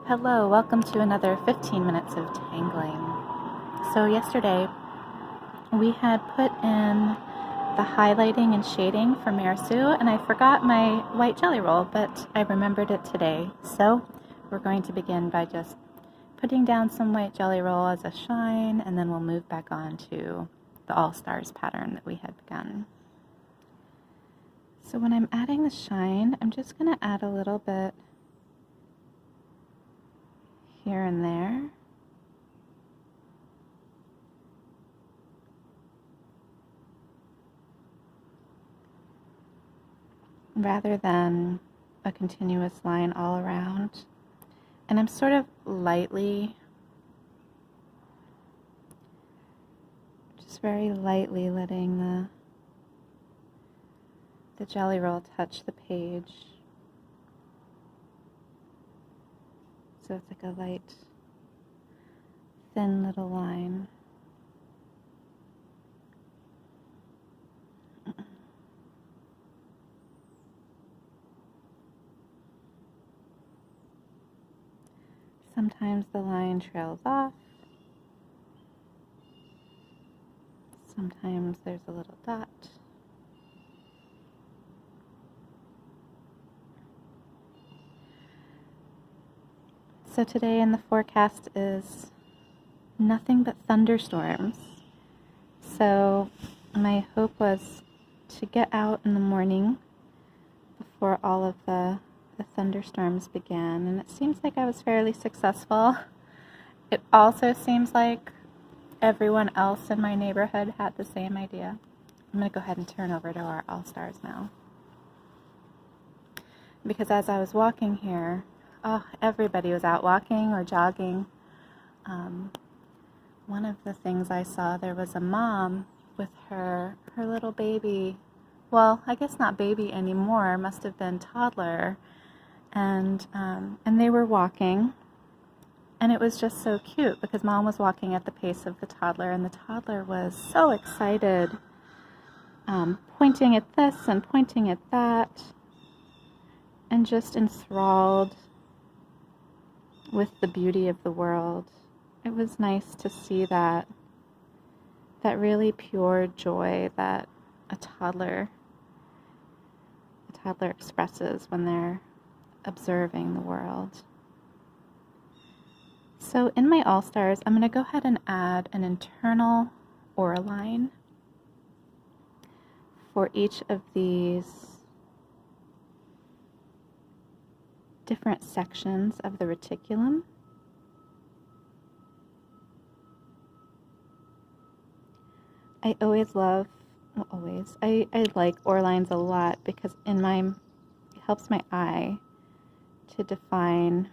Hello, welcome to another 15 minutes of tangling. So yesterday we had put in the highlighting and shading for Marasu, and I forgot my white jelly roll, but I remembered it today. So we're going to begin by just putting down some white jelly roll as a shine, and then we'll move back on to the All-Stars pattern that we had begun. So when I'm adding the shine, I'm just going to add a little bit here and there. Rather than a continuous line all around. And I'm sort of lightly, just very lightly letting the jelly roll touch the page. So it's like a light, thin little line. Sometimes the line trails off. Sometimes there's a little dot. So today in the forecast is nothing but thunderstorms. So my hope was to get out in the morning before all of the thunderstorms began, and it seems like I was fairly successful. It also seems like everyone else in my neighborhood had the same idea. I'm going to go ahead and turn over to our All-Stars now. Because as I was walking here, everybody was out walking or jogging. One of the things I saw, there was a mom with her little baby. Well, I guess not baby anymore, must have been toddler. And they were walking, and it was just so cute because mom was walking at the pace of the toddler, and the toddler was so excited, pointing at this and pointing at that, and just enthralled with the beauty of the world. It was nice to see that really pure joy that a toddler expresses when they're observing the world. So in my All-Stars, I'm going to go ahead and add an internal aura line for each of these different sections of the reticulum. I like aura lines a lot because it helps my eye to define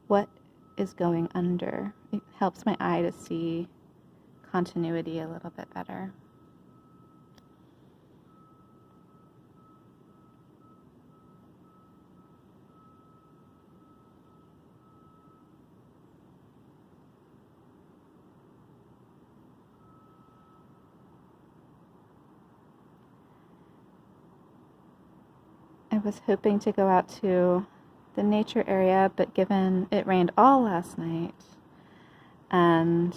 what is going under. It helps my eye to see continuity a little bit better. I was hoping to go out to the nature area, but given it rained all last night, and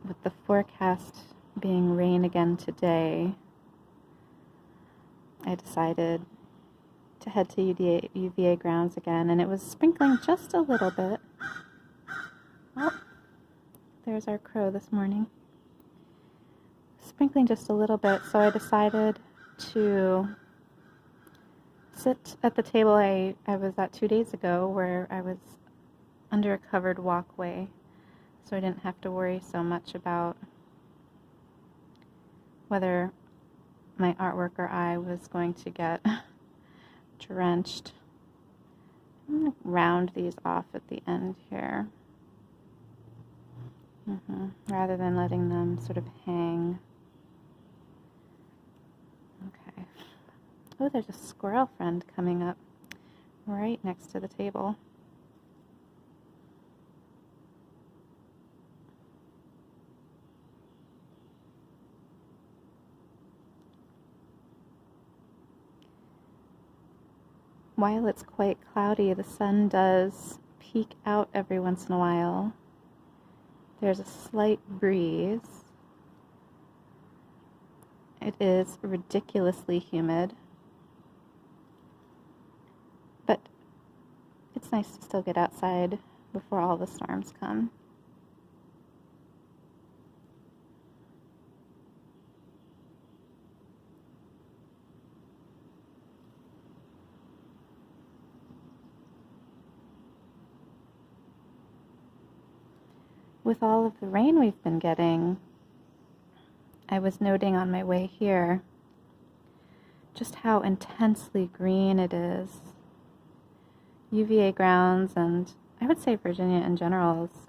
with the forecast being rain again today, I decided to head to UVA grounds again, and it was sprinkling just a little bit. Oh, there's our crow this morning. Sprinkling just a little bit, so I decided to sit at the table I was at 2 days ago, where I was under a covered walkway, so I didn't have to worry so much about whether my artwork or I was going to get drenched. I'm going to round these off at the end here, rather than letting them sort of hang. Okay. Oh, there's a squirrel friend coming up right next to the table. while it's quite cloudy, the sun does peek out every once in a while. There's a slight breeze. It is ridiculously humid, but it's nice to still get outside before all the storms come. With all of the rain we've been getting, I was noting on my way here just how intensely green it is. UVA grounds, and I would say Virginia in general, is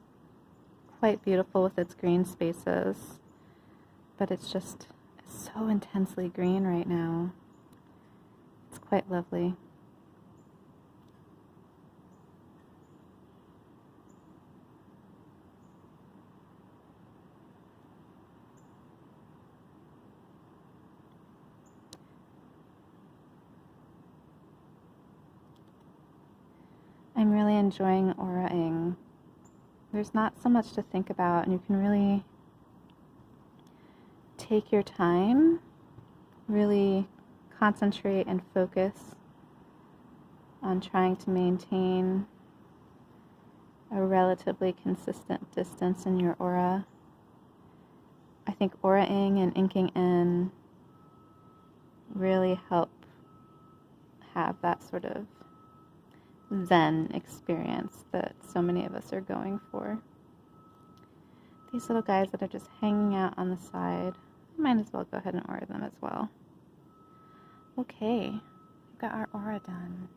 quite beautiful with its green spaces, but it's just so intensely green right now. It's quite lovely. I'm really enjoying auraing. There's not so much to think about, and you can really take your time, really concentrate and focus on trying to maintain a relatively consistent distance in your aura. I think auraing and inking in really help have that sort of Zen experience that so many of us are going for. These little guys that are just hanging out on the side, I might as well go ahead and aura them as well. Okay, we've got our aura done.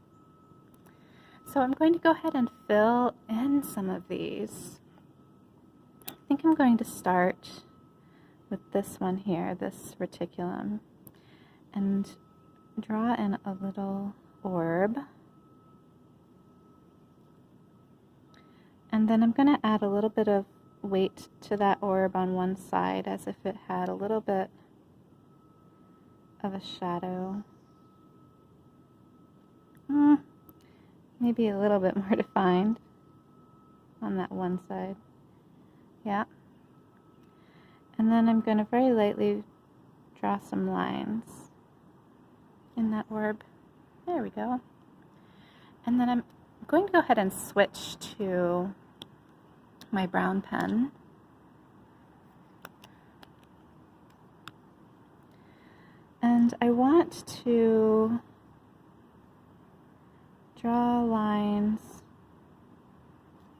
So I'm going to go ahead and fill in some of these. I think I'm going to start with this one here, this reticulum, and draw in a little orb. And then I'm going to add a little bit of weight to that orb on one side as if it had a little bit of a shadow. Maybe a little bit more defined on that one side. Yeah. And then I'm going to very lightly draw some lines in that orb. There we go. And then I'm going to go ahead and switch to my brown pen. And I want to draw lines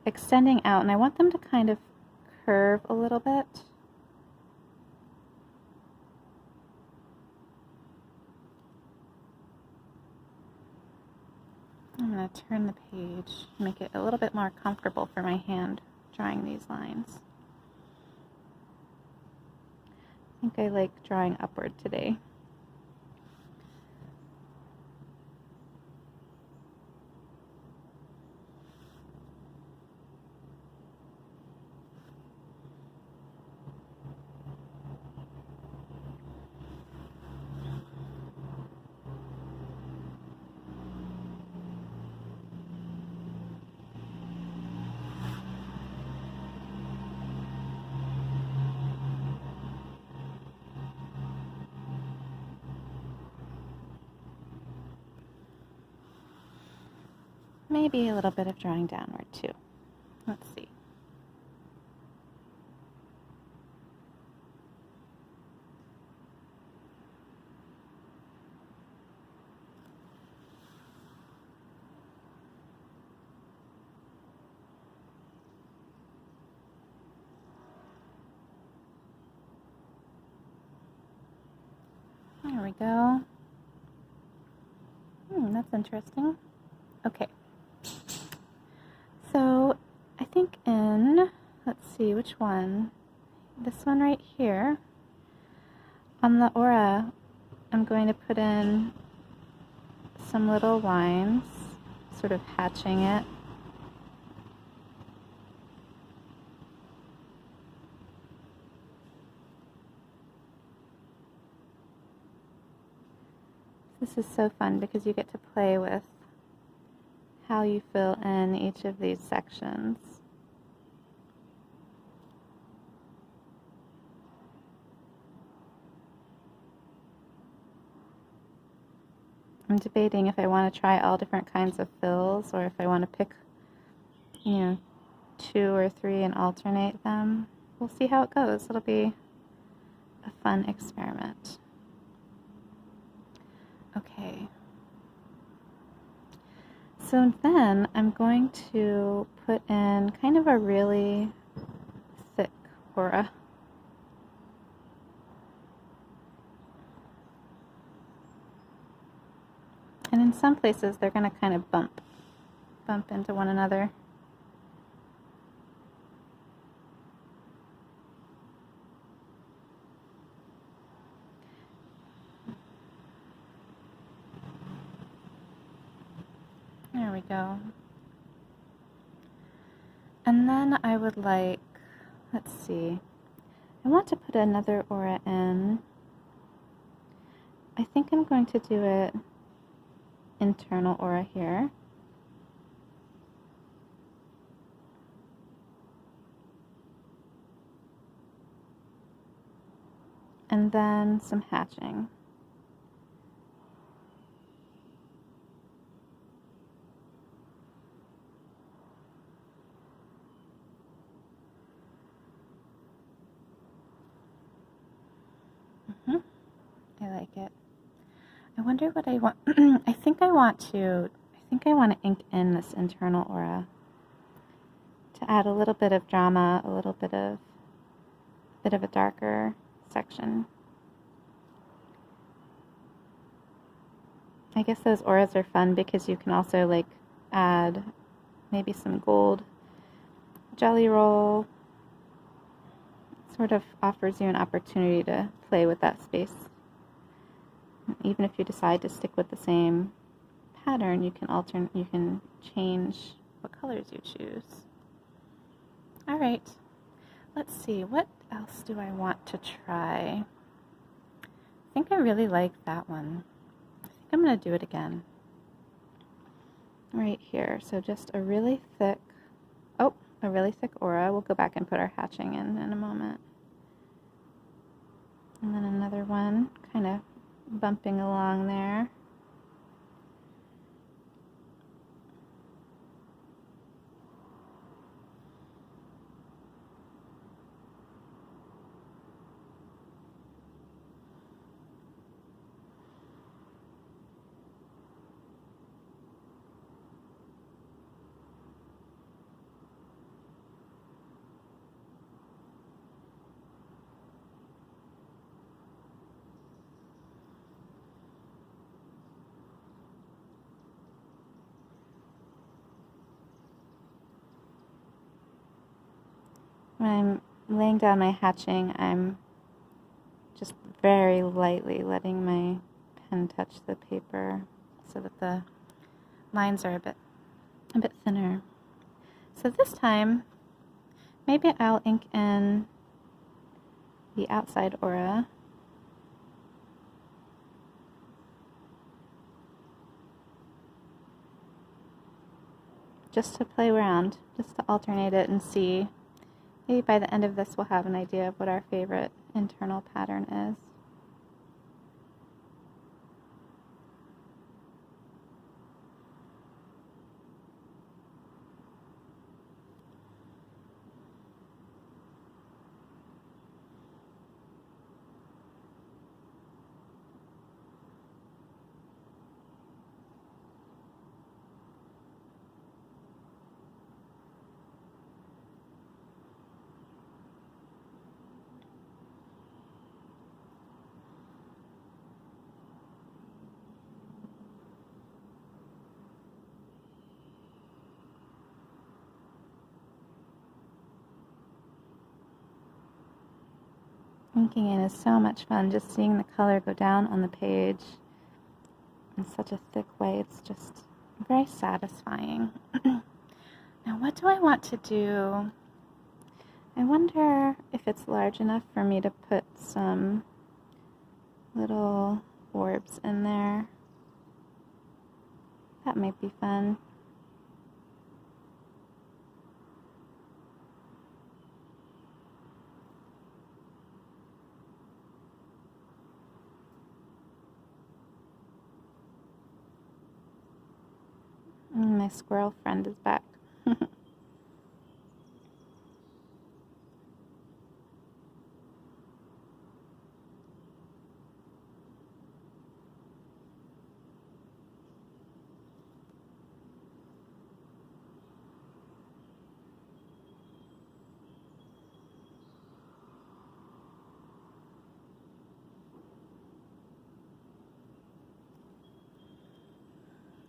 extending out, and I want them to kind of curve a little bit. I'm going to turn the page, make it a little bit more comfortable for my hand drawing these lines. I think I like drawing upward today. Maybe a little bit of drawing downward too. Let's see. There we go. That's interesting. Okay. So I think let's see, which one? This one right here. On the aura, I'm going to put in some little lines, sort of hatching it. This is so fun because you get to play with how you fill in each of these sections. I'm debating if I want to try all different kinds of fills or if I want to pick, 2 or 3 and alternate them. We'll see how it goes. It'll be a fun experiment. Okay. So then I'm going to put in kind of a really thick aura. And in some places they're going to kind of bump into one another. There we go. And then I would like, let's see, I want to put another aura in. I think I'm going to do it internal aura here. And then some hatching. I like it. I wonder what I want. I think I want to ink in this internal aura to add a little bit of drama, a little bit of a darker section. I guess those auras are fun because you can also like add maybe some gold jelly roll. Sort of offers you an opportunity to play with that space. Even if you decide to stick with the same pattern, you can change what colors you choose. All right, let's see, what else do I want to try? I think I really like that one. I think I'm going to do it again. Right here, so just a really thick aura. We'll go back and put our hatching in a moment. And then another one, kind of bumping along there. When I'm laying down my hatching, I'm just very lightly letting my pen touch the paper so that the lines are a bit thinner. So this time, maybe I'll ink in the outside aura. Just to play around, just to alternate it and see. Maybe by the end of this we'll have an idea of what our favorite internal pattern is. Inking in is so much fun, just seeing the color go down on the page in such a thick way. It's just very satisfying. Now, what do I want to do? I wonder if it's large enough for me to put some little orbs in there. That might be fun. squirrel friend is back.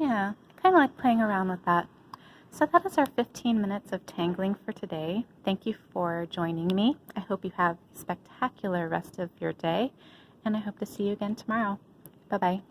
Yeah, I kind of like playing around with that. So that is our 15 minutes of tangling for today. Thank you for joining me. I hope you have a spectacular rest of your day, and I hope to see you again tomorrow. Bye-bye.